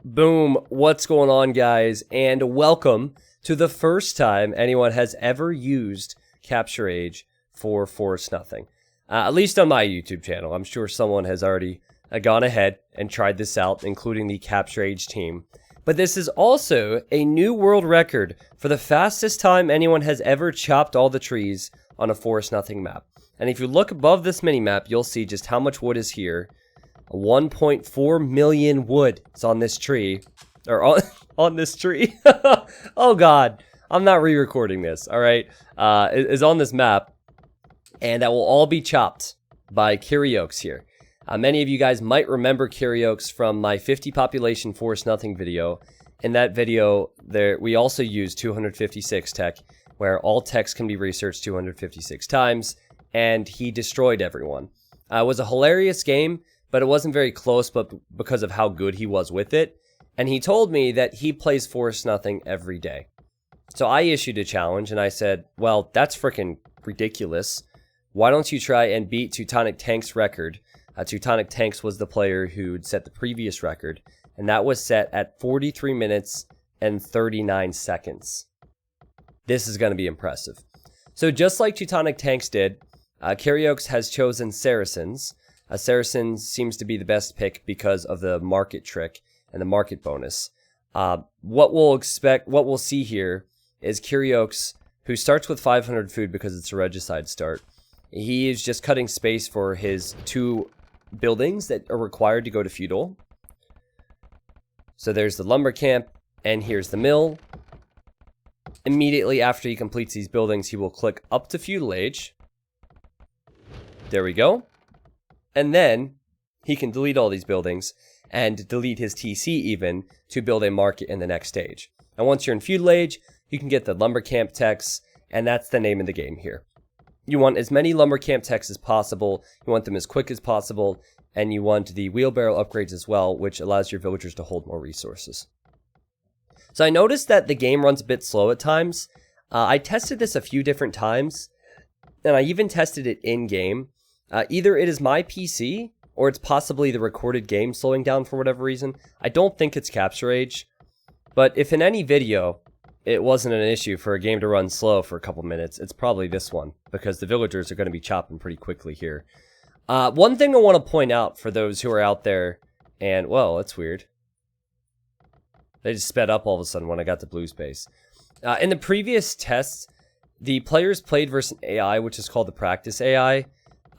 Boom, what's going on, guys? And welcome to the first time anyone has ever used Capture Age for Force Nothing. At least on my YouTube channel. I'm sure someone has already gone ahead and tried this out, including the Capture Age team. But this is also a new world record for the fastest time anyone has ever chopped all the trees on a Force Nothing map. And if you look above this mini-map, you'll see just how much wood is here. 1.4 million wood is on this tree, or on this tree. Oh god, I'm not re-recording this. All right, is on this map, and that will all be chopped by Kyrio here. Many of you guys might remember Kyrio from my 50 population Force Nothing video. In that video, we also used 256 tech, where all techs can be researched 256 times, and he destroyed everyone. It was a hilarious game. But it wasn't very close, but because of how good he was with it. And he told me that he plays Force Nothing every day. So I issued a challenge, and I said, well, that's freaking ridiculous. Why don't you try and beat Teutonic Tanks' record? Teutonic Tanks was the player who'd set the previous record, and that was set at 43 minutes and 39 seconds. This is going to be impressive. So just like Teutonic Tanks did, Kyrio has chosen Saracens. Saracens seems to be the best pick because of the market trick and the market bonus. What we'll see here is Kyrio, who starts with 500 food because it's a regicide start. He is just cutting space for his 2 buildings that are required to go to feudal. So there's the lumber camp, and here's the mill. Immediately after he completes these buildings, he will click up to feudal age. There we go. And then he can delete all these buildings and delete his TC even to build a market in the next stage. And once you're in feudal age, you can get the lumber camp techs, and that's the name of the game here. You want as many lumber camp techs as possible, you want them as quick as possible, and you want the wheelbarrow upgrades as well, which allows your villagers to hold more resources. So I noticed that the game runs a bit slow at times. I tested this a few different times, and I even tested it in-game. Either it is my PC, or it's possibly the recorded game slowing down for whatever reason. I don't think it's Capture Age, but if in any video it wasn't an issue for a game to run slow for a couple minutes, it's probably this one, because the villagers are going to be chopping pretty quickly here. One thing I want to point out for those who are out there, and, well, that's weird. They just sped up all of a sudden when I got to blue space. In the previous tests, the players played versus an AI, which is called the practice AI.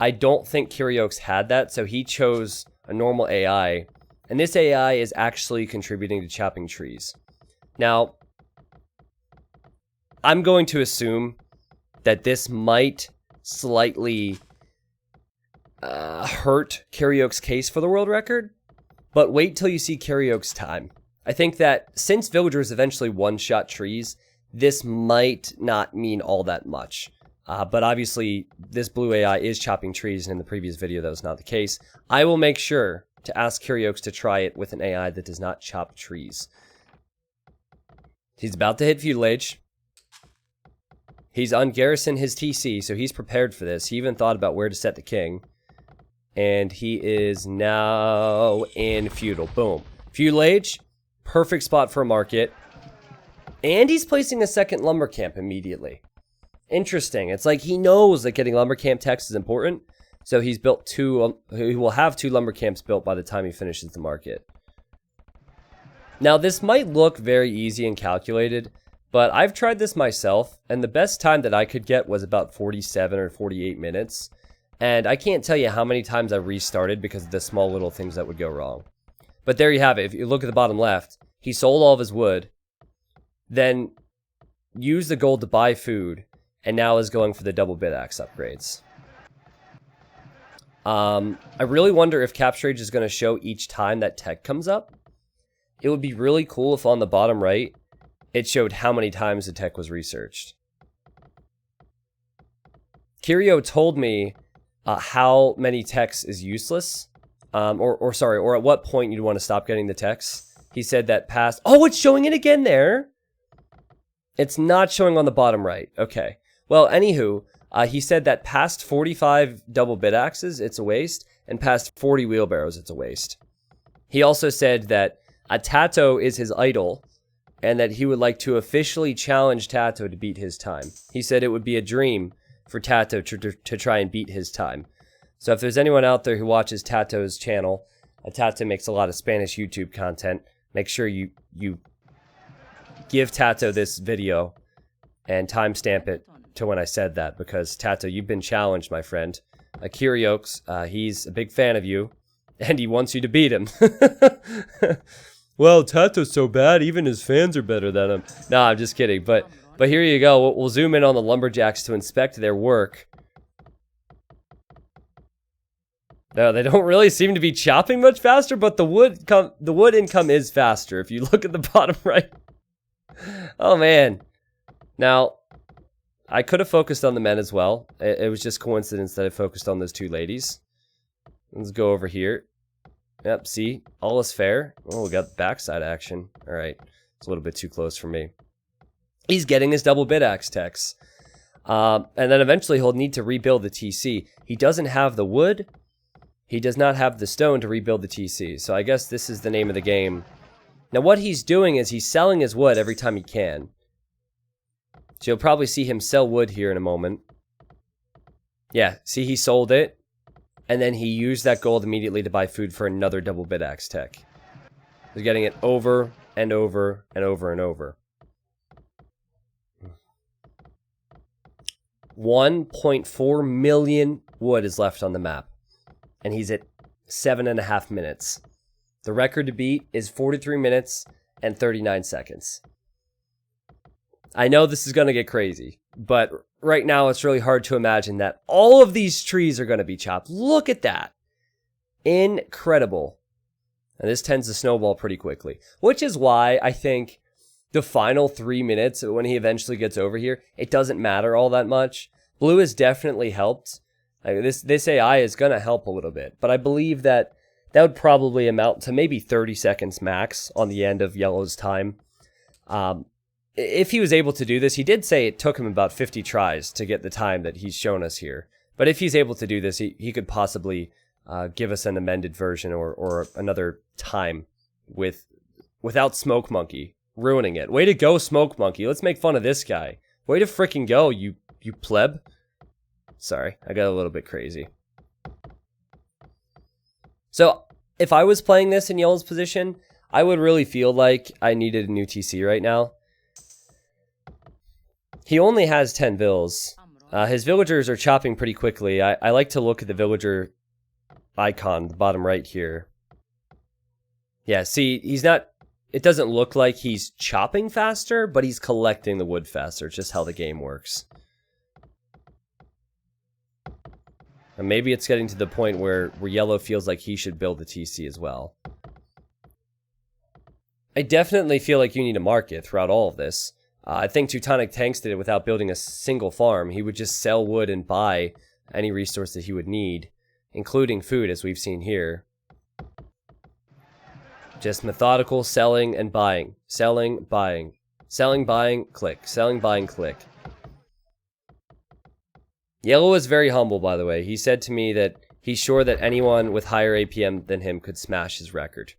I don't think Kyrio had that, so he chose a normal AI, and this AI is actually contributing to chopping trees. Now, I'm going to assume that this might slightly hurt Kyrio's case for the world record, but wait till you see Kyrio's time. I think that since villagers eventually one-shot trees, this might not mean all that much. But obviously, this blue AI is chopping trees, and in the previous video, that was not the case. I will make sure to ask Kyrio to try it with an AI that does not chop trees. He's about to hit feudal age. He's ungarrisoned his TC, so he's prepared for this. He even thought about where to set the king. And he is now in feudal. Boom. Feudal age, perfect spot for a market. And he's placing a second lumber camp immediately. Interesting. It's like he knows that getting lumber camp techs is important, so he's built 2. He will have 2 lumber camps built by the time he finishes the market. Now, this might look very easy and calculated, but I've tried this myself, and the best time that I could get was about 47 or 48 minutes. And I can't tell you how many times I restarted because of the small little things that would go wrong. But there you have it. If you look at the bottom left, he sold all of his wood, then used the gold to buy food, and now is going for the double bit axe upgrades. I really wonder if Capture Age is going to show each time that tech comes up. It would be really cool if on the bottom right, it showed how many times the tech was researched. Kyrio told me how many techs is useless, or at what point you'd want to stop getting the techs. He said that past... Oh, it's showing it again there! It's not showing on the bottom right. Okay. Well, anywho, he said that past 45 double bit axes, it's a waste, and past 40 wheelbarrows, it's a waste. He also said that TaToH is his idol, and that he would like to officially challenge TaToH to beat his time. He said it would be a dream for TaToH to try and beat his time. So if there's anyone out there who watches TaToH's channel, TaToH makes a lot of Spanish YouTube content, make sure you give TaToH this video and timestamp it to when I said that, because TaToH, you've been challenged, my friend. Kyrio, he's a big fan of you, and he wants you to beat him. Well, TaToH's so bad, even his fans are better than him. Nah, I'm just kidding, but here you go. We'll zoom in on the lumberjacks to inspect their work. No, they don't really seem to be chopping much faster, but the wood income is faster if you look at the bottom right. Oh, man. Now, I could have focused on the men as well. It was just coincidence that I focused on those two ladies. Let's go over here. Yep, see? All is fair. Oh, we got backside action. All right. It's a little bit too close for me. He's getting his double bit axe techs. And then eventually he'll need to rebuild the TC. He doesn't have the wood. He does not have the stone to rebuild the TC. So I guess this is the name of the game. Now what he's doing is he's selling his wood every time he can. So you'll probably see him sell wood here in a moment. Yeah, see, he sold it. And then he used that gold immediately to buy food for another double bit axe tech. He's getting it over and over and over and over. 1.4 million wood is left on the map. And he's at 7.5 minutes. The record to beat is 43 minutes and 39 seconds. I know this is going to get crazy, but right now it's really hard to imagine that all of these trees are going to be chopped. Look at that. Incredible. And this tends to snowball pretty quickly, which is why I think the final 3 minutes, when he eventually gets over here, it doesn't matter all that much. Blue has definitely helped. This AI is going to help a little bit, but I believe that would probably amount to maybe 30 seconds max on the end of Yellow's time. If he was able to do this, he did say it took him about 50 tries to get the time that he's shown us here. But if he's able to do this, he could possibly give us an amended version or another time without Smoke Monkey ruining it. Way to go, Smoke Monkey. Let's make fun of this guy. Way to freaking go, you pleb. Sorry, I got a little bit crazy. So, if I was playing this in Yellow's position, I would really feel like I needed a new TC right now. He only has 10 vills. His villagers are chopping pretty quickly. I like to look at the villager icon, the bottom right here. Yeah, see, he's not... It doesn't look like he's chopping faster, but he's collecting the wood faster. It's just how the game works. And maybe it's getting to the point where Yellow feels like he should build the TC as well. I definitely feel like you need a market throughout all of this. I think Teutonic Tanks did it without building a single farm. He would just sell wood and buy any resource that he would need, including food, as we've seen here. Just methodical selling and buying. Selling, buying. Selling, buying, click. Selling, buying, click. Yellow is very humble, by the way. He said to me that he's sure that anyone with higher APM than him could smash his record.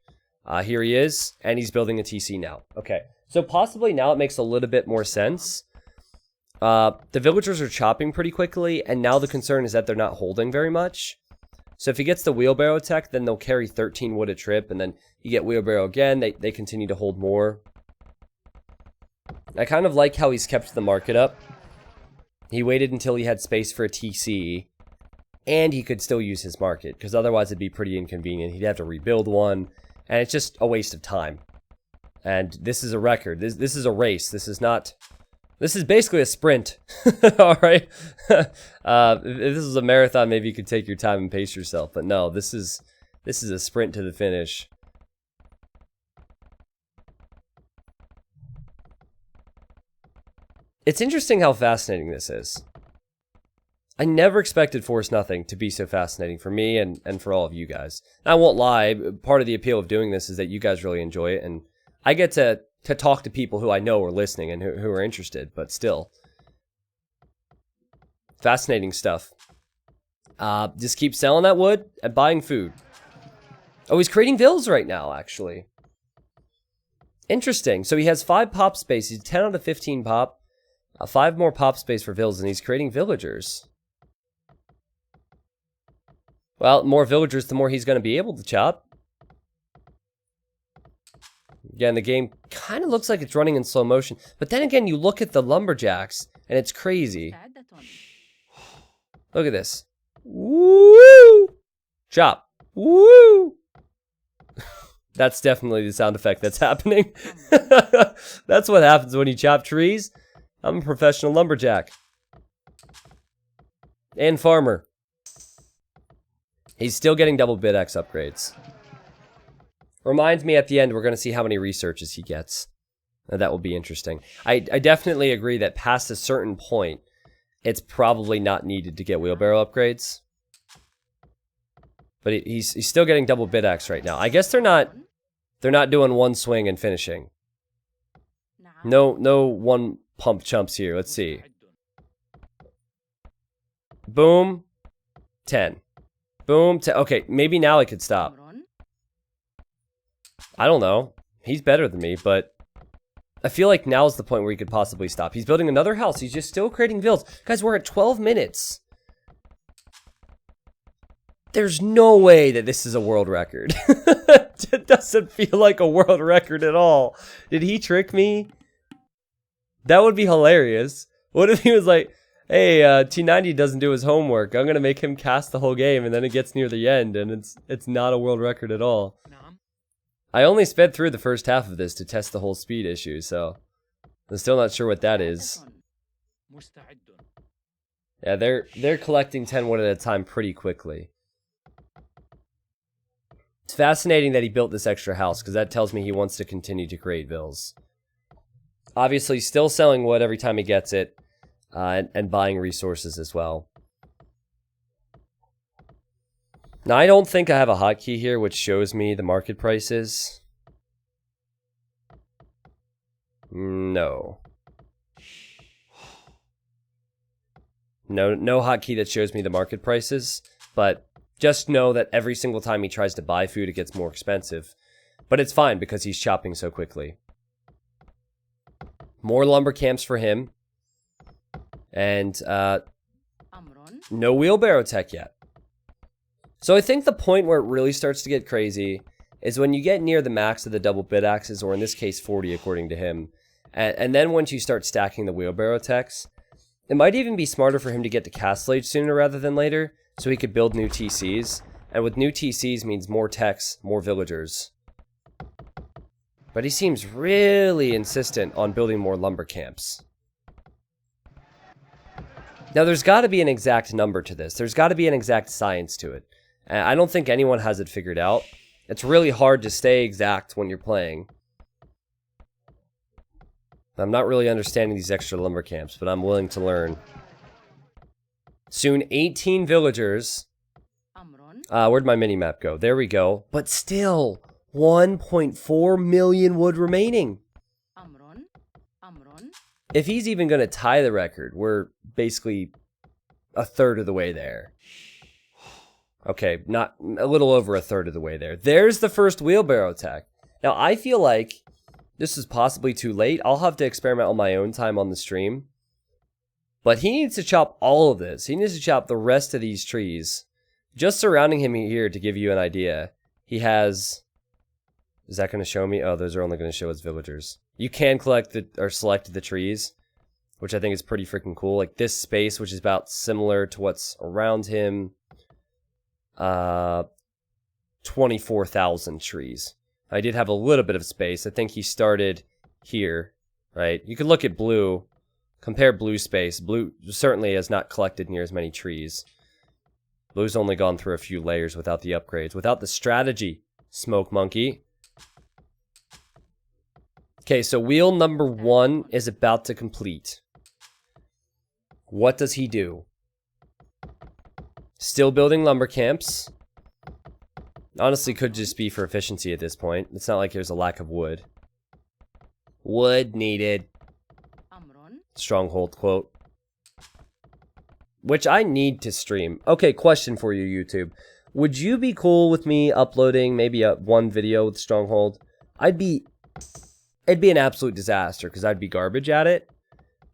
Here he is, and he's building a TC now. Okay, so possibly now it makes a little bit more sense. The villagers are chopping pretty quickly, and now the concern is that they're not holding very much. So if he gets the wheelbarrow tech, then they'll carry 13 wood a trip, and then you get wheelbarrow again, they continue to hold more. I kind of like how he's kept the market up. He waited until he had space for a TC, and he could still use his market, because otherwise it'd be pretty inconvenient. He'd have to rebuild one, and it's just a waste of time. And this is a record. This is a race. This is not... This is basically a sprint. Alright? If this was a marathon, maybe you could take your time and pace yourself. But no, this is a sprint to the finish. It's interesting how fascinating this is. I never expected Force Nothing to be so fascinating for me and for all of you guys. And I won't lie, part of the appeal of doing this is that you guys really enjoy it, and I get to talk to people who I know are listening and who are interested, but still. Fascinating stuff. Just keep selling that wood and buying food. Oh, he's creating vills right now, actually. Interesting. So he has 5 pop space. He's 10 out of 15 pop. 5 more pop space for villas, and he's creating villagers. Well, more villagers, the more he's going to be able to chop. Again, the game kind of looks like it's running in slow motion. But then again, you look at the lumberjacks, and it's crazy. Look at this. Woo! Chop. Woo! That's definitely the sound effect that's happening. That's what happens when you chop trees. I'm a professional lumberjack. And farmer. He's still getting double bid X upgrades. Reminds me at the end, we're going to see how many researches he gets. And that will be interesting. I definitely agree that past a certain point, it's probably not needed to get wheelbarrow upgrades. But he's still getting double bid X right now. I guess they're not doing one swing and finishing. No one pump chumps here. Let's see. Boom. 10. Boom. Okay, maybe now I could stop. I don't know. He's better than me, but I feel like now's the point where he could possibly stop. He's building another house. He's just still creating villas. Guys, we're at 12 minutes. There's no way that this is a world record. It doesn't feel like a world record at all. Did he trick me? That would be hilarious. What if he was like, hey, T90 doesn't do his homework. I'm going to make him cast the whole game, and then it gets near the end, and it's not a world record at all. I only sped through the first half of this to test the whole speed issue, so I'm still not sure what that is. Yeah, they're collecting 10 wood at a time pretty quickly. It's fascinating that he built this extra house, because that tells me he wants to continue to create villas. Obviously, still selling wood every time he gets it, and buying resources as well. Now, I don't think I have a hotkey here which shows me the market prices. No. No hotkey that shows me the market prices, but just know that every single time he tries to buy food, it gets more expensive. But it's fine because he's chopping so quickly. More lumber camps for him. And no wheelbarrow tech yet. So I think the point where it really starts to get crazy is when you get near the max of the double bid axes, or in this case 40 according to him. And then once you start stacking the wheelbarrow techs, it might even be smarter for him to get to Castle Age sooner rather than later, so he could build new TCs. And with new TCs means more techs, more villagers. But he seems really insistent on building more lumber camps. Now there's got to be an exact number to this. There's got to be an exact science to it. I don't think anyone has it figured out. It's really hard to stay exact when you're playing. I'm not really understanding these extra lumber camps, but I'm willing to learn. Soon 18 villagers. Where'd my mini-map go? There we go. But still, 1.4 million wood remaining. If he's even going to tie the record, we're basically a third of the way there. Okay, not a little over a third of the way there. There's the first wheelbarrow tech. Now, I feel like this is possibly too late. I'll have to experiment on my own time on the stream. But he needs to chop all of this. He needs to chop the rest of these trees. Just surrounding him here to give you an idea. He has... Is that going to show me? Oh, those are only going to show as villagers. You can collect or select the trees, which I think is pretty freaking cool. Like this space, which is about similar to what's around him. 24,000 trees. I did have a little bit of space. I think he started here, right? You could look at blue, compare blue space. Blue certainly has not collected near as many trees. Blue's only gone through a few layers without the upgrades, without the strategy, Smoke Monkey. Okay, so wheel number 1 is about to complete. What does he do? Still building lumber camps. Honestly, could just be for efficiency at this point. It's not like there's a lack of wood. Wood needed. Stronghold quote. Which I need to stream. Okay, question for you, YouTube. Would you be cool with me uploading maybe one video with Stronghold? I'd be It'd be an absolute disaster because I'd be garbage at it.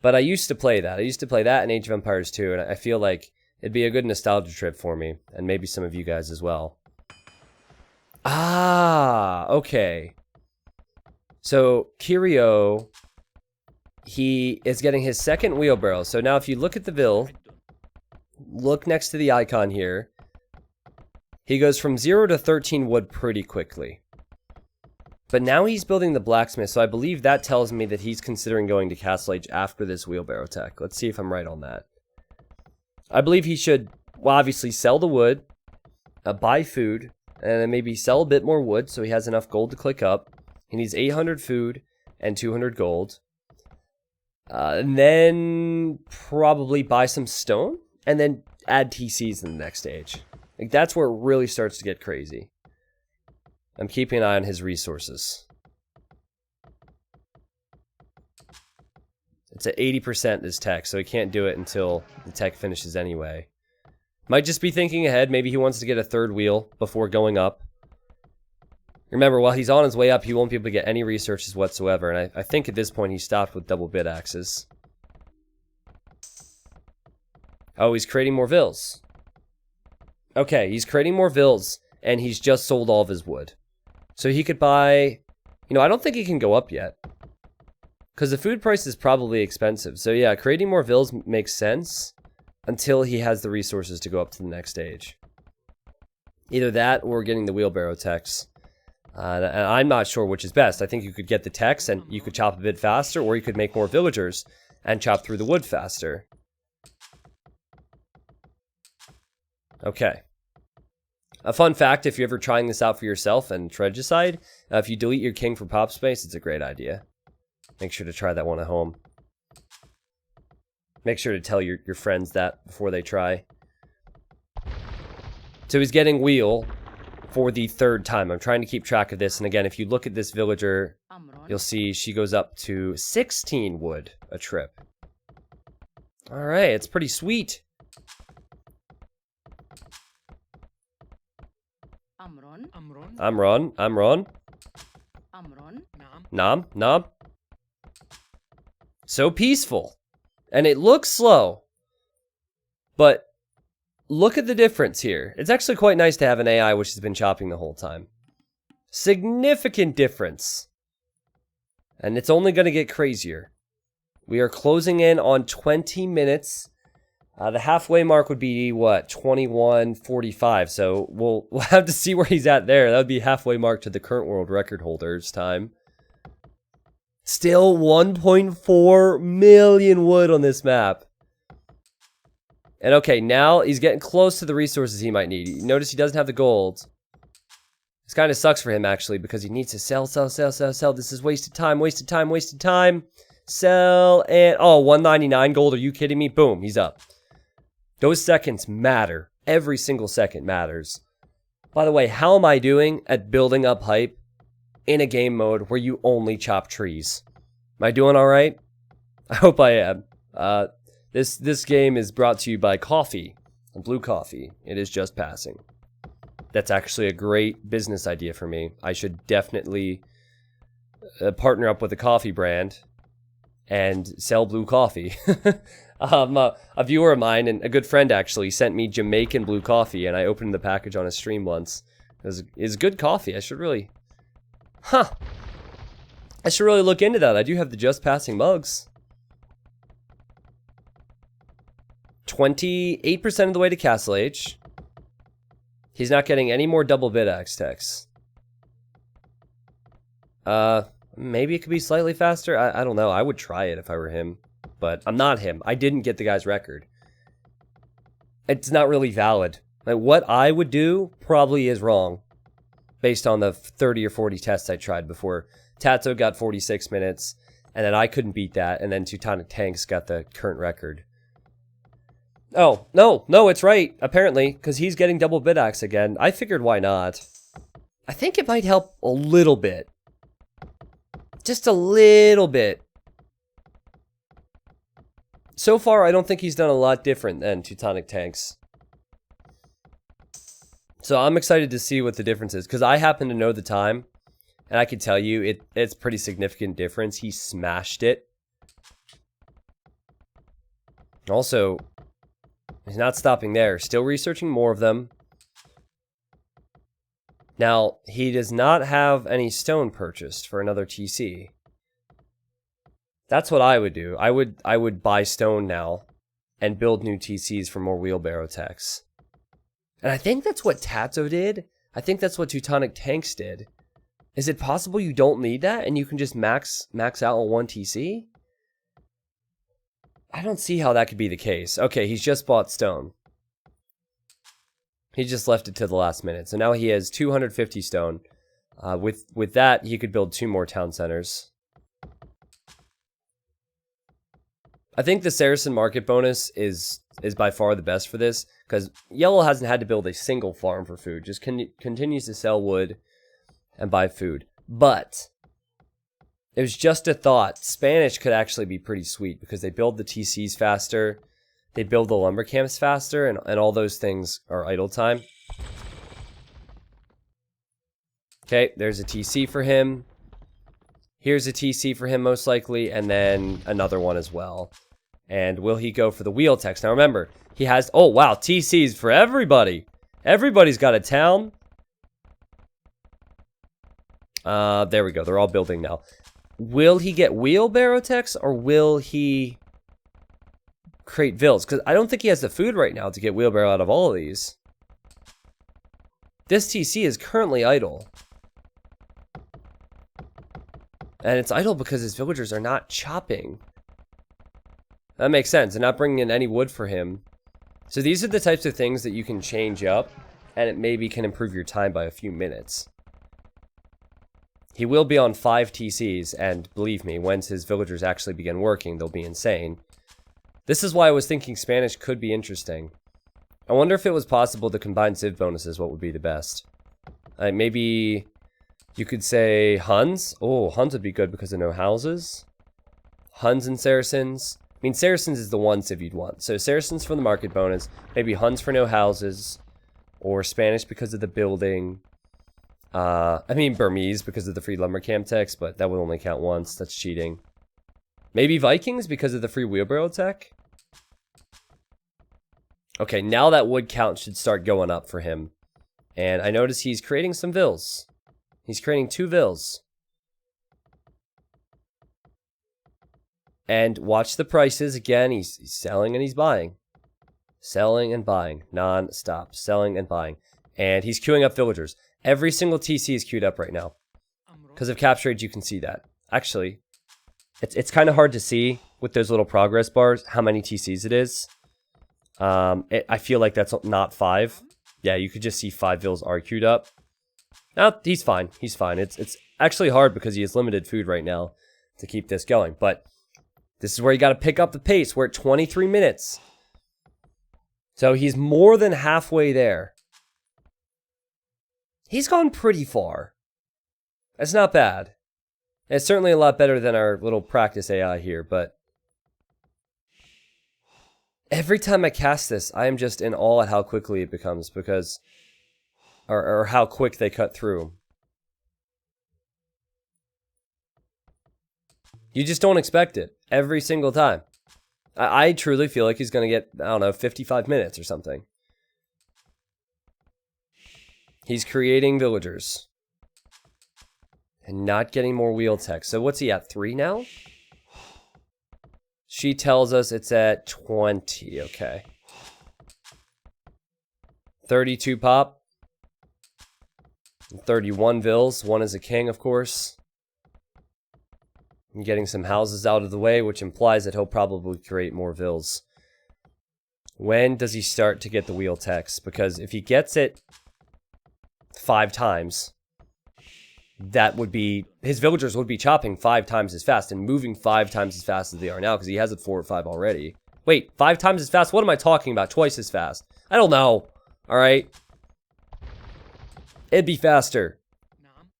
But I used to play that. I used to play that in Age of Empires 2, and I feel like it'd be a good nostalgia trip for me, and maybe some of you guys as well. Ah, okay. So, Kyrio, he is getting his second wheelbarrow. So now if you look at the bill, look next to the icon here, he goes from 0 to 13 wood pretty quickly. But now he's building the blacksmith, so I believe that tells me that he's considering going to Castle Age after this wheelbarrow tech. Let's see if I'm right on that. I believe he should, well, obviously sell the wood, buy food, and then maybe sell a bit more wood so he has enough gold to click up. He needs 800 food and 200 gold. And then probably buy some stone, and then add TCs in the next stage. Like, that's where it really starts to get crazy. I'm keeping an eye on his resources. It's at 80% this tech, so he can't do it until the tech finishes anyway. Might just be thinking ahead. Maybe he wants to get a third wheel before going up. Remember, while he's on his way up, he won't be able to get any researches whatsoever, and I think at this point he stopped with double bit axes. Oh, he's creating more vills. Okay, he's creating more vills, and he's just sold all of his wood. So he could buy... You know, I don't think he can go up yet. Because the food price is probably expensive. So yeah, creating more vills makes sense until he has the resources to go up to the next stage. Either that or getting the wheelbarrow techs. And I'm not sure which is best. I think you could get the techs and you could chop a bit faster, or you could make more villagers and chop through the wood faster. Okay. A fun fact, if you're ever trying this out for yourself and Regicide, if you delete your king for pop space, it's a great idea. Make sure to try that one at home. Make sure to tell your friends that before they try. So he's getting wheel for the third time. I'm trying to keep track of this. And again, if you look at this villager, you'll see she goes up to 16 wood a trip. All right, it's pretty sweet. Amron. Nam. So peaceful. And it looks slow. But look at the difference here. It's actually quite nice to have an AI which has been chopping the whole time. Significant difference. And it's only going to get crazier. We are closing in on 20 minutes. The halfway mark would be, what, 21:45. So we'll have to see where he's at there. That would be halfway mark to the current world record holder's time. Still 1.4 million wood on this map. And okay, now he's getting close to the resources he might need. Notice he doesn't have the gold. This kind of sucks for him, actually, because he needs to sell. This is wasted time. Sell, and... Oh, 199 gold. Are you kidding me? Boom, he's up. Those seconds matter. Every single second matters. By the way, how am I doing at building up hype in a game mode where you only chop trees? Am I doing all right? I hope I am. This game is brought to you by coffee, blue coffee. It is just passing. That's actually a great business idea for me. I should definitely partner up with a coffee brand and sell blue coffee. A viewer of mine and a good friend actually sent me Jamaican blue coffee, and I opened the package on a stream once. It's good coffee. I should really... I should really look into that. I do have the just passing mugs. 28% of the way to Castle Age. He's not getting any more double bit axe techs. Maybe it could be slightly faster. I don't know. I would try it if I were him. But I'm not him. I didn't get the guy's record. It's not really valid. Like, what I would do probably is wrong. Based on the 30 or 40 tests I tried before. TaToH got 46 minutes. And then I couldn't beat that. And then Teutonic Tanks got the current record. Oh, no, it's right. Apparently. Because he's getting double bit axe again. I figured why not. I think it might help a little bit. Just a little bit. So far, I don't think he's done a lot different than Teutonic Tanks. So I'm excited to see what the difference is. Because I happen to know the time. And I can tell you, it's pretty significant difference. He smashed it. Also, he's not stopping there. Still researching more of them. Now, he does not have any stone purchased for another TC. That's what I would do. I would buy stone now and build new TCs for more wheelbarrow techs. And I think that's what TaToH did. I think that's what Teutonic Tanks did. Is it possible you don't need that and you can just max out on one TC? I don't see how that could be the case. Okay, he's just bought stone. He just left it to the last minute. So now he has 250 stone. With that, he could build 2 more town centers. I think the Saracen market bonus is by far the best for this, because Yellow hasn't had to build a single farm for food. Just continues to sell wood and buy food. But it was just a thought. Spanish could actually be pretty sweet because they build the TCs faster. They build the lumber camps faster, and all those things are idle time. Okay, there's a TC for him. Here's a TC for him most likely, and then another one as well. And will he go for the wheel techs? Now remember, he has, oh wow, TCs for everybody. Everybody's got a town. There we go, they're all building now. Will he get wheelbarrow techs, or will he create vills? Because I don't think he has the food right now to get wheelbarrow out of all of these. This TC is currently idle. And it's idle because his villagers are not chopping. That makes sense. They're not bringing in any wood for him. So these are the types of things that you can change up, and it maybe can improve your time by a few minutes. He will be on 5 TCs, and believe me, once his villagers actually begin working, they'll be insane. This is why I was thinking Spanish could be interesting. I wonder if it was possible to combine civ bonuses, what would be the best? Maybe you could say Huns. Oh, Huns would be good because of no houses. Huns and Saracens. I mean, Saracens is the one civ you'd want. So Saracens for the market bonus. Maybe Huns for no houses. Or Spanish because of the building. I mean Burmese because of the free lumber camp techs, but that would only count once. That's cheating. Maybe Vikings because of the free wheelbarrow tech. Okay, now that wood count should start going up for him. And I notice he's creating some vills. He's creating 2 vills. And watch the prices. Again, he's selling and he's buying. Selling and buying. Non-stop. Selling and buying. And he's queuing up villagers. Every single TC is queued up right now. Because of capture age, you can see that. Actually, it's kind of hard to see with those little progress bars how many TCs it is. I feel like that's not 5. Yeah, you could just see 5 vills are queued up. No, he's fine. He's fine. It's actually hard because he has limited food right now to keep this going. But this is where you got to pick up the pace. We're at 23 minutes. So he's more than halfway there. He's gone pretty far. That's not bad. It's certainly a lot better than our little practice AI here, but every time I cast this, I am just in awe at how quickly it becomes because, or how quick they cut through. You just don't expect it every single time. I truly feel like he's going to get, I don't know, 55 minutes or something. He's creating villagers. And not getting more wheel tech. So what's he at? 3 now? She tells us it's at 20. Okay. 32 pop. 31 vills. 1 is a king, of course. I'm getting some houses out of the way, which implies that he'll probably create more vills. When does he start to get the wheel techs? Because if he gets it 5 times, that would be, his villagers would be chopping 5 times as fast and moving 5 times as fast as they are now because he has it 4 or 5 already. Wait, 5 times as fast? What am I talking about? Twice as fast. I don't know. All right. It'd be faster.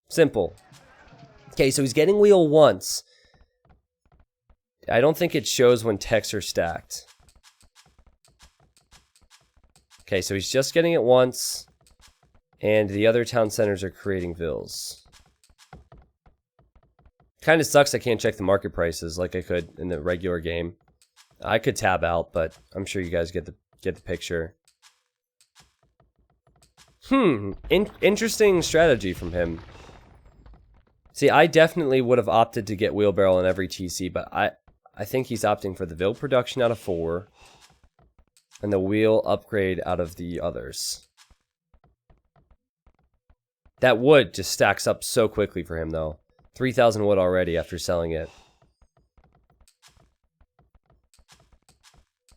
Simple. Okay, so he's getting wheel once. I don't think it shows when techs are stacked. Okay, so he's just getting it once. And the other town centers are creating vills. Kind of sucks I can't check the market prices like I could in the regular game. I could tab out, but I'm sure you guys get the picture. Interesting strategy from him. See, I definitely would have opted to get wheelbarrow on every TC, but I think he's opting for the Vil production out of 4 and the wheel upgrade out of the others. That wood just stacks up so quickly for him, though. 3,000 wood already after selling it.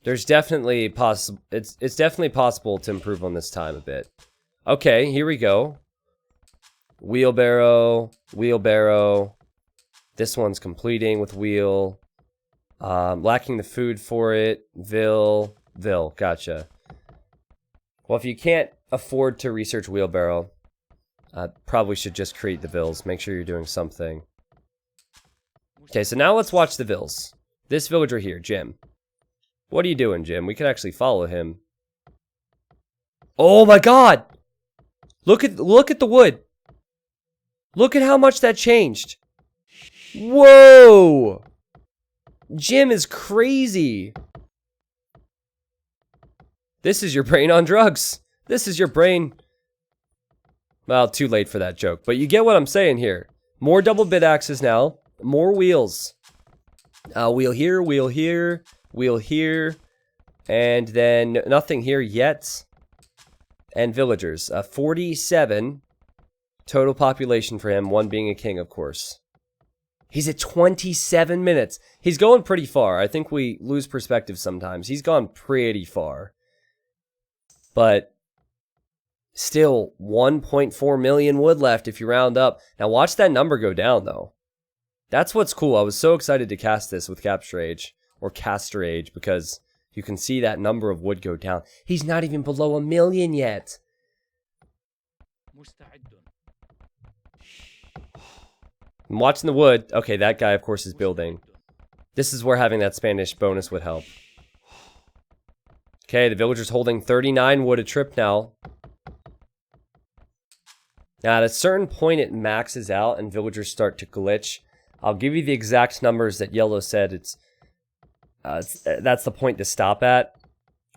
There's definitely it's definitely possible to improve on this time a bit. Okay, here we go. Wheelbarrow, wheelbarrow. This one's completing with wheel. Lacking the food for it. Vil, gotcha. Well, if you can't afford to research wheelbarrow, probably should just create the Vils. Make sure you're doing something. Okay, so now let's watch the Vils. This villager here, Jim. What are you doing, Jim? We could actually follow him. Oh my god! Look at the wood. Look at how much that changed. Whoa! Jim is crazy. This is your brain on drugs. This is your brain. Well, too late for that joke, but you get what I'm saying here. More double bit axes now. More wheels. Wheel here, wheel here, wheel here. And then nothing here yet. And villagers. 47 total population for him. 1 being a king, of course. He's at 27 minutes. He's going pretty far. I think we lose perspective sometimes. He's gone pretty far. But still 1.4 million wood left if you round up. Now watch that number go down, though. That's what's cool. I was so excited to cast this with Capture Age, or Caster Age, because you can see that number of wood go down. He's not even below 1 million yet. I'm watching the wood. Okay, that guy, of course, is building. This is where having that Spanish bonus would help. Okay, the villager's holding 39 wood a trip now. Now, at a certain point, it maxes out and villagers start to glitch. I'll give you the exact numbers that Yellow said. That's the point to stop at.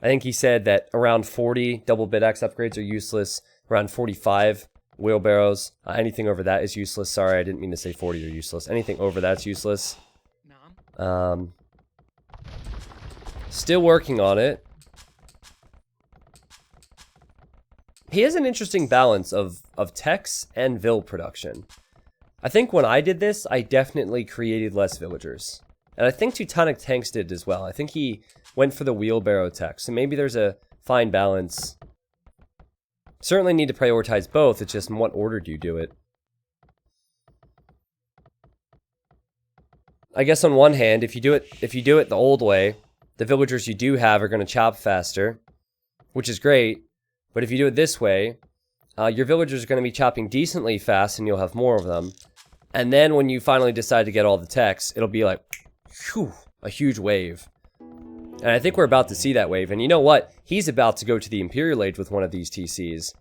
I think he said that around 40 double bit axe upgrades are useless. Around 45 wheelbarrows. Anything over that is useless. Sorry, I didn't mean to say 40 are useless. Anything over that's useless. Still working on it. He has an interesting balance of techs and vil production. I think when I did this, I definitely created less villagers. And I think Teutonic Tanks did as well. I think he went for the wheelbarrow tech. So maybe there's a fine balance. Certainly need to prioritize both. It's just in what order do you do it? I guess on one hand, if you do it the old way, the villagers you do have are going to chop faster, which is great. But if you do it this way, your villagers are going to be chopping decently fast and you'll have more of them. And then when you finally decide to get all the techs, it'll be like, whew, a huge wave. And I think we're about to see that wave. And you know what? He's about to go to the Imperial Age with one of these TCs.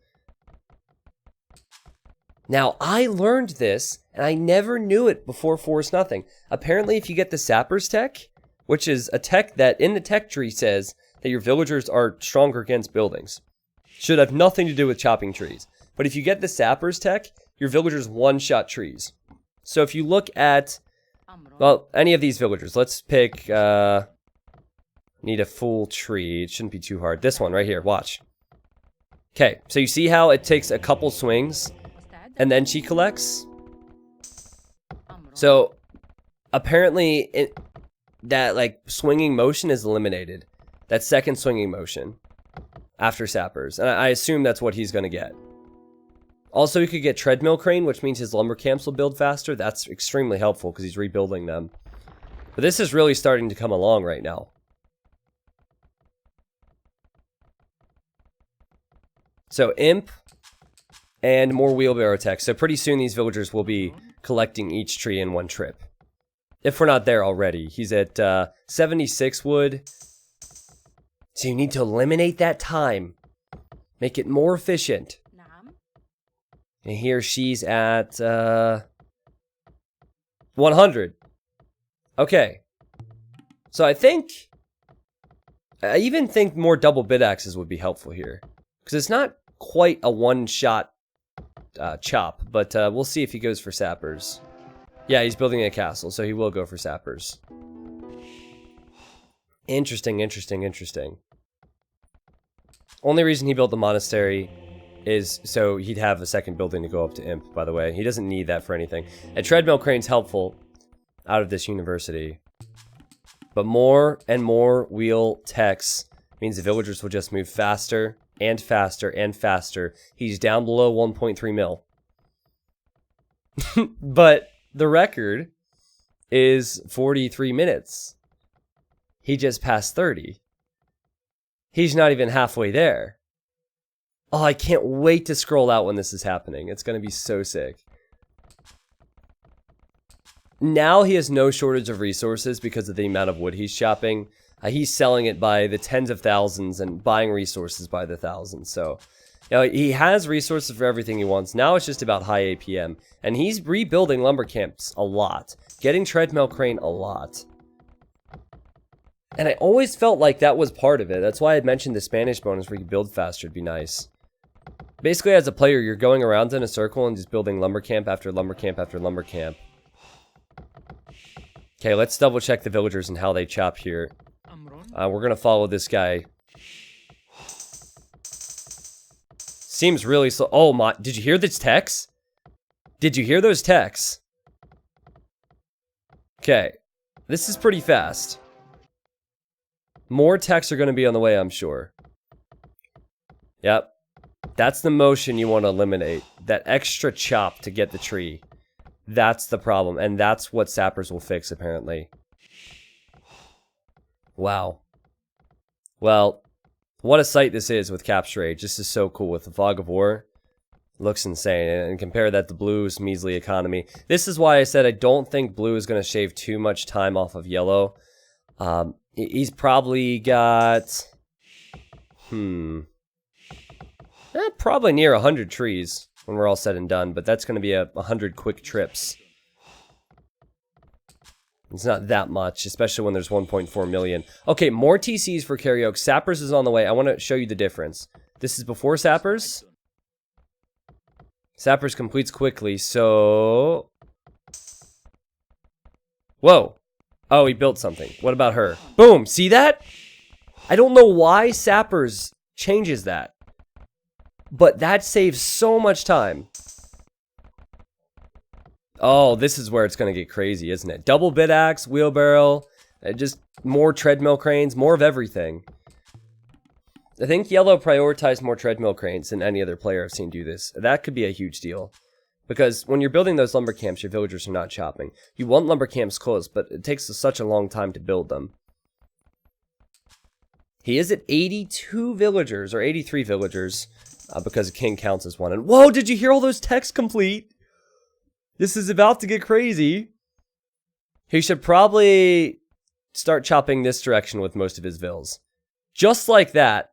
Now, I learned this, and I never knew it before Force Nothing. Apparently, if you get the Sappers tech, which is a tech that in the tech tree says that your villagers are stronger against buildings. Should have nothing to do with chopping trees. But if you get the Sappers tech, your villagers one-shot trees. So if you look at, well, any of these villagers, let's pick, need a full tree. It shouldn't be too hard. This one right here, watch. Okay, so you see how it takes a couple swings and then she collects? So apparently that like swinging motion is eliminated. That second swinging motion after Sappers. And I assume that's what he's going to get. Also, he could get treadmill crane, which means his lumber camps will build faster. That's extremely helpful because he's rebuilding them. But this is really starting to come along right now. So, imp and more wheelbarrow tech. So pretty soon these villagers will be collecting each tree in one trip. If we're not there already. He's at 76 wood. So you need to eliminate that time. Make it more efficient. And here she's at 100. Okay. So I even think more double bit axes would be helpful here. Because it's not quite a one-shot chop, but we'll see if he goes for Sappers. Yeah, he's building a castle, so he will go for Sappers. Interesting, interesting, interesting. Only reason he built the monastery is so he'd have a second building to go up to Imp, by the way. He doesn't need that for anything. A treadmill crane's helpful out of this university. But more and more wheel techs means the villagers will just move faster and faster and faster. He's down below 1.3 mil. But the record is 43 minutes. He just passed 30. He's not even halfway there. Oh, I can't wait to scroll out when this is happening. It's going to be so sick. Now he has no shortage of resources because of the amount of wood he's chopping. He's selling it by the tens of thousands and buying resources by the thousands. So, you know, he has resources for everything he wants. Now it's just about high APM. And he's rebuilding lumber camps a lot. Getting treadmill crane a lot. And I always felt like that was part of it. That's why I mentioned the Spanish bonus where you build faster would be nice. Basically, as a player, you're going around in a circle and just building lumber camp after lumber camp after lumber camp. Okay, let's double check the villagers and how they chop here. We're gonna follow this guy. Seems really slow. Oh my, did you hear this text? Did you hear those texts? Okay, this is pretty fast. More techs are gonna be on the way, I'm sure. Yep. That's the motion you want to eliminate. That extra chop to get the tree. That's the problem, and that's what Sappers will fix, apparently. Wow. Well, what a sight this is with Capture Age. This is so cool with the Fog of War. Looks insane, and compare that to Blue's measly economy. This is why I said I don't think Blue is going to shave too much time off of Yellow. He's probably got... probably near 100 trees when we're all said and done, but that's going to be 100 quick trips. It's not that much, especially when there's 1.4 million. Okay, more TCs for Kyrio. Sappers is on the way. I want to show you the difference. This is before Sappers. Sappers completes quickly, so... Whoa. Oh, he built something. What about her? Boom, see that? I don't know why Sappers changes that. But that saves so much time. Oh, this is where it's going to get crazy, isn't it? Double bit axe, wheelbarrow, just more treadmill cranes, more of everything. I think Yellow prioritized more treadmill cranes than any other player I've seen do this. That could be a huge deal. Because when you're building those lumber camps, your villagers are not chopping. You want lumber camps close, but it takes such a long time to build them. He is at 82 villagers, or 83 villagers. Because King counts as one. And whoa, did you hear all those texts complete? This is about to get crazy. He should probably start chopping this direction with most of his vills. Just like that,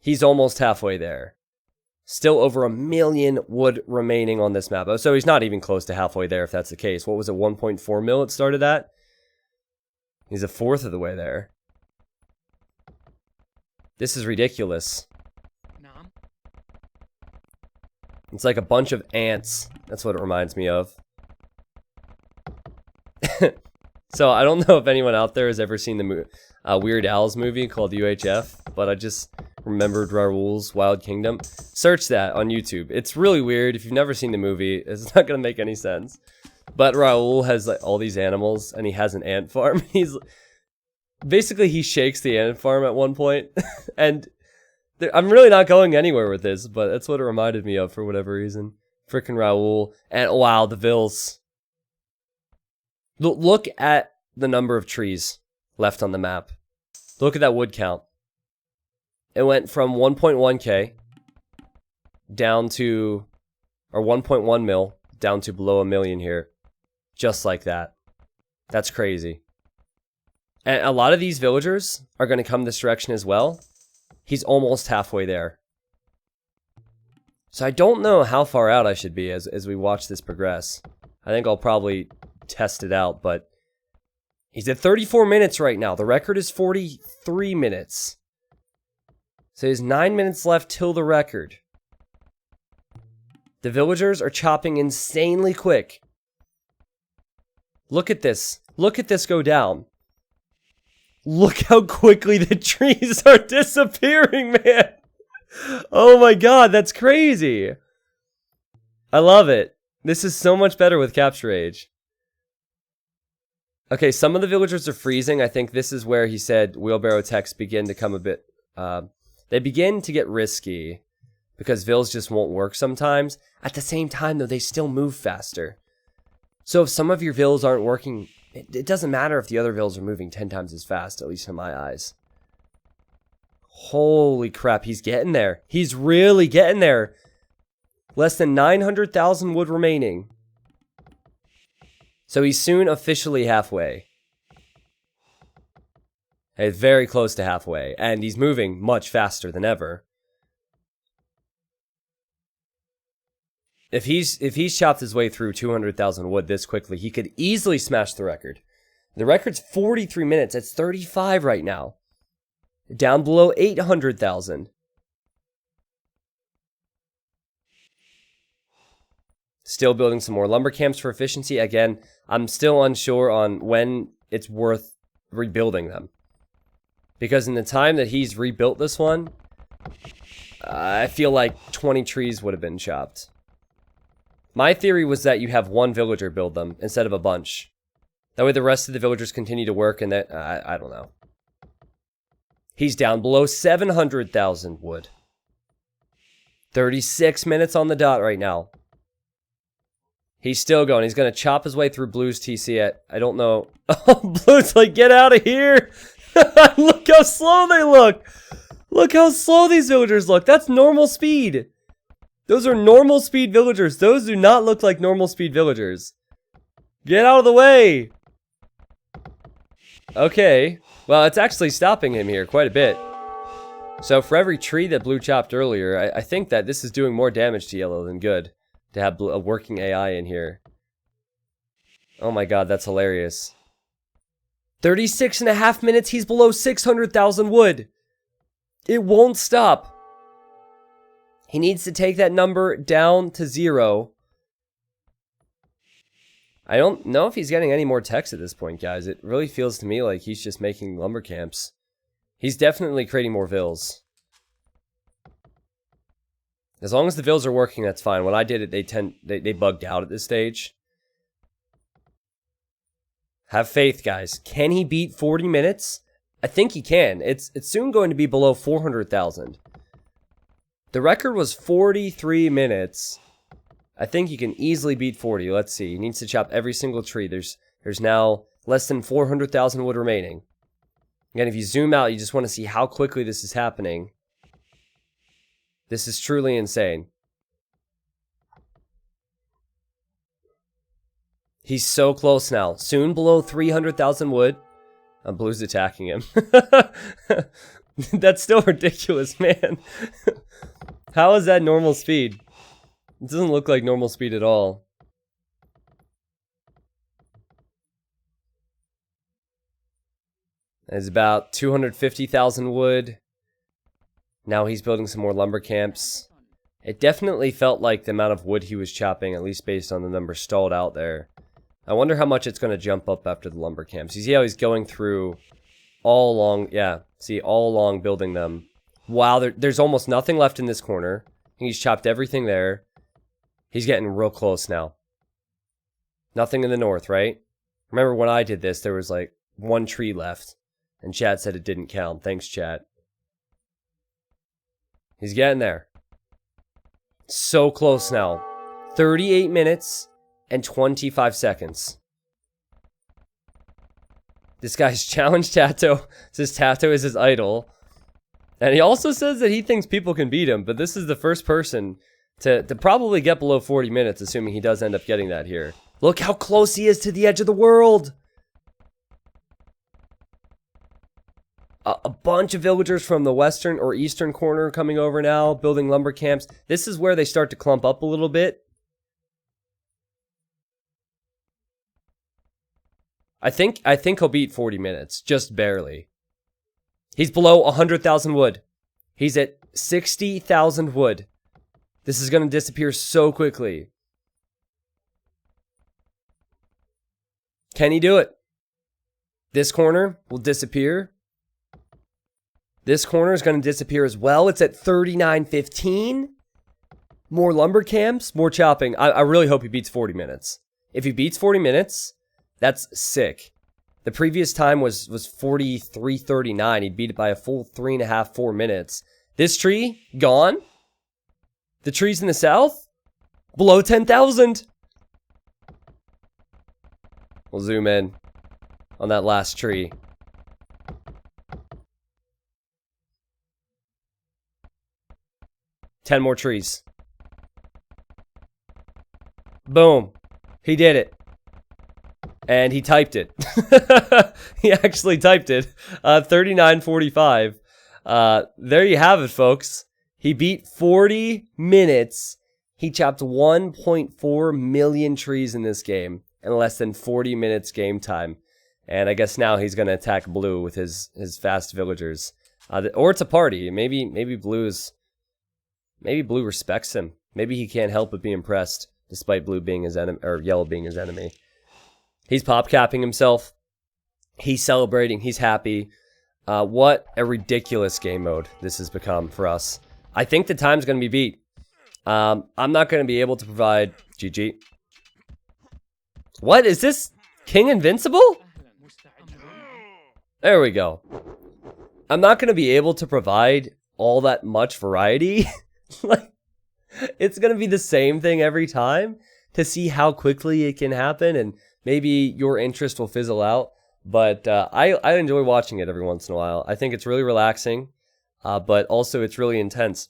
he's almost halfway there. Still over 1 million wood remaining on this map. Oh, so he's not even close to halfway there if that's the case. What was it, 1.4 mil it started at? He's a fourth of the way there. This is ridiculous. It's like a bunch of ants. That's what it reminds me of. So I don't know if anyone out there has ever seen the Weird Al's movie called UHF, but I just remembered Raoul's Wild Kingdom. Search that on YouTube. It's really weird. If you've never seen the movie, it's not going to make any sense. But Raoul has like all these animals, and he has an ant farm. Basically, he shakes the ant farm at one point, and... I'm really not going anywhere with this, but that's what it reminded me of for whatever reason. Frickin' Raoul. And wow, the vills. Look at the number of trees left on the map. Look at that wood count. It went from 1.1k down to, or 1.1 mil, down to below 1 million here. Just like that. That's crazy. And a lot of these villagers are going to come this direction as well. He's almost halfway there. So I don't know how far out I should be as we watch this progress. I think I'll probably test it out, but he's at 34 minutes right now. The record is 43 minutes. So there's 9 minutes left till the record. The villagers are chopping insanely quick. Look at this. Look at this go down. Look how quickly the trees are disappearing, man. Oh my god, that's crazy. I love it. This is so much better with Capture Age. Okay, some of the villagers are freezing. I think this is where he said wheelbarrow techs begin to come a bit... they begin to get risky because vills just won't work sometimes. At the same time, though, they still move faster. So if some of your vills aren't working, it doesn't matter if the other vills are moving 10 times as fast, at least in my eyes. Holy crap, he's getting there. He's really getting there. Less than 900,000 wood remaining. So he's soon officially halfway. He's very close to halfway, and he's moving much faster than ever. If he's chopped his way through 200,000 wood this quickly, he could easily smash the record. The record's 43 minutes. It's 35 right now. Down below 800,000. Still building some more lumber camps for efficiency. Again, I'm still unsure on when it's worth rebuilding them. Because in the time that he's rebuilt this one, I feel like 20 trees would have been chopped. My theory was that you have one villager build them instead of a bunch. That way the rest of the villagers continue to work and that... I don't know. He's down below 700,000 wood. 36 minutes on the dot right now. He's still going. He's going to chop his way through Blue's TC at... I don't know. Oh, Blue's like, get out of here! Look how slow they look! Look how slow these villagers look! That's normal speed! Those are normal speed villagers. Those do not look like normal speed villagers. Get out of the way! Okay. Well, it's actually stopping him here quite a bit. So for every tree that Blue chopped earlier, I think that this is doing more damage to Yellow than good. To have a working AI in here. Oh my god, that's hilarious. 36.5 minutes, he's below 600,000 wood. It won't stop. He needs to take that number down to 0. I don't know if he's getting any more techs at this point, guys. It really feels to me like he's just making lumber camps. He's definitely creating more vills. As long as the vills are working, that's fine. When I did it, they bugged out at this stage. Have faith, guys. Can he beat 40 minutes? I think he can. It's soon going to be below 400,000. The record was 43 minutes. I think he can easily beat 40. Let's see. He needs to chop every single tree. There's now less than 400,000 wood remaining. Again, if you zoom out, you just want to see how quickly this is happening. This is truly insane. He's so close now. Soon below 300,000 wood. Blue's attacking him. That's still ridiculous, man. How is that normal speed? It doesn't look like normal speed at all. It's about 250,000 wood. Now he's building some more lumber camps. It definitely felt like the amount of wood he was chopping, at least based on the number stalled out there. I wonder how much it's going to jump up after the lumber camps. You see how he's going through all along, yeah, see, all along building them. Wow, there's almost nothing left in this corner. He's chopped everything there. He's getting real close now. Nothing in the north, right? Remember when I did this, there was like one tree left. And chat said it didn't count. Thanks, chat. He's getting there. So close now. 38 minutes and 25 seconds. This guy's challenged TaToH. Says TaToH is his idol. And he also says that he thinks people can beat him. But this is the first person to probably get below 40 minutes, assuming he does end up getting that here. Look how close he is to the edge of the world. A bunch of villagers from the western or eastern corner coming over now, building lumber camps. This is where they start to clump up a little bit. I think he'll beat 40 minutes, just barely. He's below 100,000 wood. He's at 60,000 wood. This is going to disappear so quickly. Can he do it? This corner will disappear. This corner is going to disappear as well. It's at 39.15. More lumber camps, more chopping. I really hope he beats 40 minutes. If he beats 40 minutes, that's sick. The previous time was 43.39. He'd beat it by a full 3.5, 4 minutes. This tree, gone. The trees in the south, below 10,000. We'll zoom in on that last tree. Ten more trees. Boom. He did it. And he typed it. He actually typed it. 39.45. There you have it, folks. He beat 40 minutes. He chopped 1.4 million trees in this game in less than 40 minutes game time. And I guess now he's going to attack blue with his fast villagers. Or it's a party. Maybe blue respects him. Maybe he can't help but be impressed, despite blue being his enemy, or yellow being his enemy. He's pop capping himself. He's celebrating. He's happy. What a ridiculous game mode this has become for us. I think the time's going to be beat. I'm not going to be able to provide... GG. What? Is this King Invincible? There we go. I'm not going to be able to provide all that much variety. Like, it's going to be the same thing every time to see how quickly it can happen, and maybe your interest will fizzle out. But I enjoy watching it every once in a while. I think it's really relaxing, but also it's really intense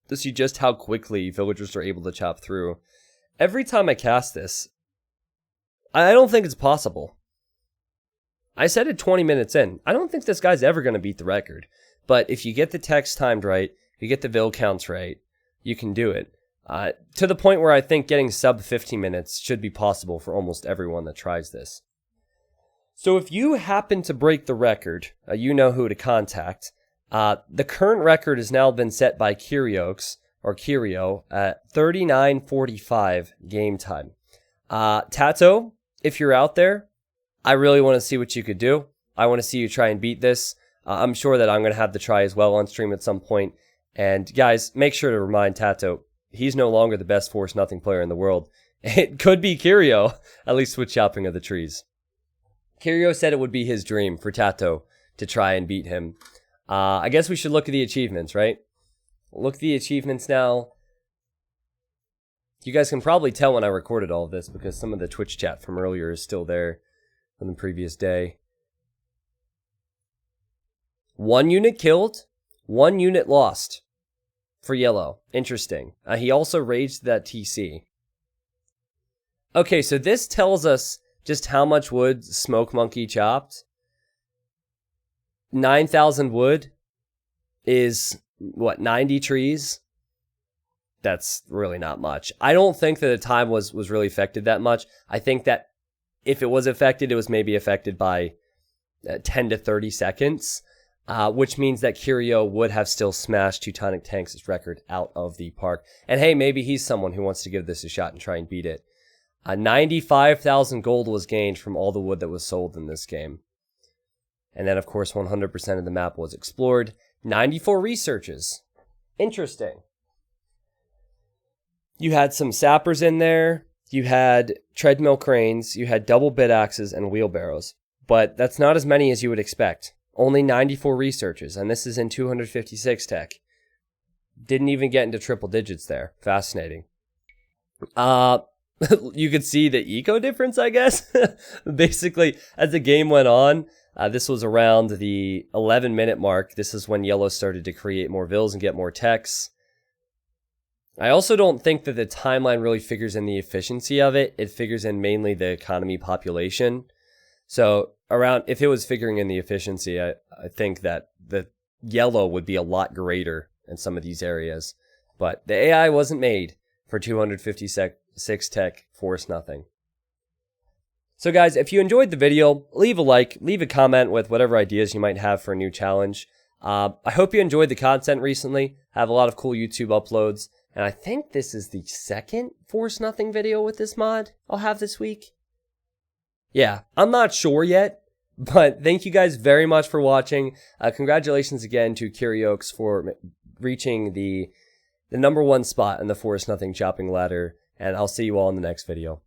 to see just how quickly villagers are able to chop through. Every time I cast this, I don't think it's possible. I said it 20 minutes in. I don't think this guy's ever going to beat the record. But if you get the text timed right, you get the vill counts right, you can do it. To the point where I think getting sub 50 minutes should be possible for almost everyone that tries this. So if you happen to break the record, you know who to contact. The current record has now been set by Kyrio at 39.45 game time. TaToH, if you're out there, I really want to see what you could do. I want to see you try and beat this. I'm sure that I'm going to have to try as well on stream at some point. And guys, make sure to remind TaToH, he's no longer the best Force Nothing player in the world. It could be Kyrio, at least with chopping of the trees. Kyrio said it would be his dream for TaToH to try and beat him. I guess we should look at the achievements, right? Look at the achievements now. You guys can probably tell when I recorded all of this because some of the Twitch chat from earlier is still there from the previous day. 1 unit killed, 1 unit lost for yellow. Interesting. He also raised that TC. Okay, so this tells us just how much wood Smoke Monkey chopped. 9,000 wood is, what, 90 trees? That's really not much. I don't think that the time was really affected that much. I think that if it was affected, it was maybe affected by 10 to 30 seconds, which means that Kyrio would have still smashed Teutonic Tanks' record out of the park. And hey, maybe he's someone who wants to give this a shot and try and beat it. 95,000 gold was gained from all the wood that was sold in this game. And then, of course, 100% of the map was explored. 94 researches. Interesting. You had some sappers in there. You had treadmill cranes. You had double bit axes and wheelbarrows. But that's not as many as you would expect. Only 94 researches, and this is in 256 tech. Didn't even get into triple digits there. Fascinating. You could see the eco difference, I guess. Basically, as the game went on, this was around the 11-minute mark. This is when yellow started to create more vills and get more techs. I also don't think that the timeline really figures in the efficiency of it. It figures in mainly the economy population. So around, if it was figuring in the efficiency, I think that the yellow would be a lot greater in some of these areas. But the AI wasn't made for 256 tech Force Nothing. So guys, if you enjoyed the video, leave a like, leave a comment with whatever ideas you might have for a new challenge. I hope you enjoyed the content recently. I have a lot of cool YouTube uploads, and I think this is the second Force Nothing video with this mod I'll have this week. Yeah, I'm not sure yet, but thank you guys very much for watching. Congratulations again to Kyrio for reaching the #1 spot in the Force Nothing chopping ladder, and I'll see you all in the next video.